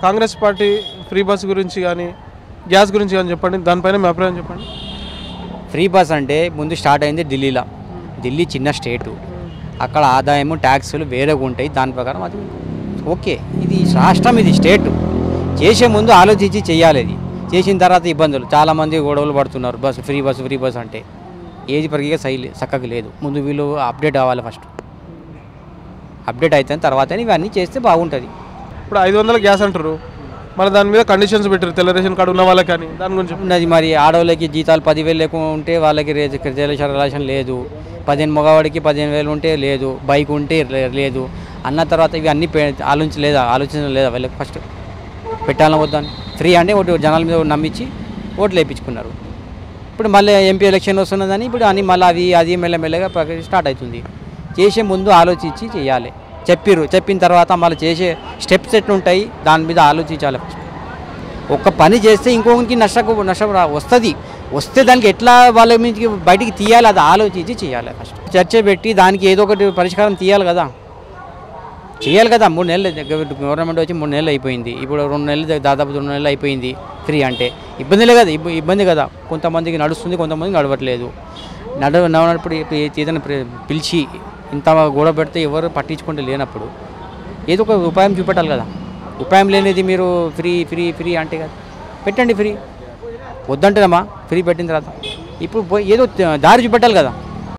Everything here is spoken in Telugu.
కాంగ్రెస్ పార్టీ ఫ్రీ బస్ గురించి కానీ గ్యాస్ గురించి కానీ చెప్పండి, దానిపైన మీ అభిప్రాయం చెప్పండి. ఫ్రీ బస్ అంటే ముందు స్టార్ట్ అయింది ఢిల్లీలో. ఢిల్లీ చిన్న స్టేటు, అక్కడ ఆదాయము ట్యాక్సులు వేరేగా ఉంటాయి. దాని ప్రకారం అది ఓకే. ఇది రాష్ట్రం, ఇది స్టేట్. చేసే ముందు ఆలోచించి చేయాలి. ఇది చేసిన తర్వాత ఇబ్బందులు, చాలామంది గొడవలు పడుతున్నారు. ఫ్రీ బస్ అంటే ఏది పరిగిగా చక్కగా లేదు. ముందు వీళ్ళు అప్డేట్ అవ్వాలి. ఫస్ట్ అప్డేట్ అయిన తర్వాత ఇవన్నీ చేస్తే బాగుంటుంది. ఇప్పుడు 500 గ్యాస్ అంటారు, మన దాని మీద కండిషన్స్ పెట్టారు, తెల్ల రేషన్ కార్డు ఉన్న వాళ్ళకి. కానీ దాని గురించి ఉన్నది మరి ఆడవాళ్ళకి జీతాలు 10,000 లేకుండా ఉంటే వాళ్ళకి రిజర్వేషన్ లేదు. 15 మగవాడికి 15,000 ఉంటే లేదు, బైక్ ఉంటే లేదు అన్న తర్వాత ఇవి అన్నీ ఆలోచించడం లేదా వాళ్ళకి? ఫస్ట్ పెట్టాలని వద్దని ఫ్రీ అంటే ఒకటి జనాల మీద నమ్మించి ఓట్లు వేయించుకున్నారు. ఇప్పుడు మళ్ళీ ఎంపీ ఎలక్షన్ వస్తున్నదని ఇప్పుడు అన్ని మళ్ళీ అది మెల్లమెల్లగా స్టార్ట్ అవుతుంది. చేసే ముందు ఆలోచించి చేయాలి. చెప్పిన తర్వాత మళ్ళీ చేసే స్టెప్స్ ఎట్లుంటాయి దాని మీద ఆలోచించాలి. ఫస్ట్ ఒక్క పని చేస్తే ఇంకొకరికి నష్టం వస్తే దానికి ఎట్లా వాళ్ళ నుంచి బయటికి తీయాలి అది ఆలోచించి చేయాలి. ఫస్ట్ చర్చ పెట్టి దానికి ఏదో ఒకటి పరిష్కారం తీయాలి కదా. 3 నెలలు గవర్నమెంట్ వచ్చి 3 నెలలు అయిపోయింది. ఇప్పుడు 2 నెలలు, దాదాపు 2 నెలలు అయిపోయింది. ఫ్రీ అంటే ఇబ్బంది కదా. కొంతమందికి నడుస్తుంది, కొంతమందికి నడవట్లేదు. నడవనప్పుడు ఏదైనా పిలిచి ఇంత గొడవ పెడితే ఎవరు పట్టించుకుంటే లేనప్పుడు ఏదో ఒక ఉపాయం చూపెట్టాలి కదా. ఉపాయం లేనిది మీరు ఫ్రీ అంటే కదా, పెట్టండి ఫ్రీ. వద్దంటేనమ్మా ఫ్రీ పెట్టిన తర్వాత ఇప్పుడు ఏదో దారి చూపెట్టాలి కదా.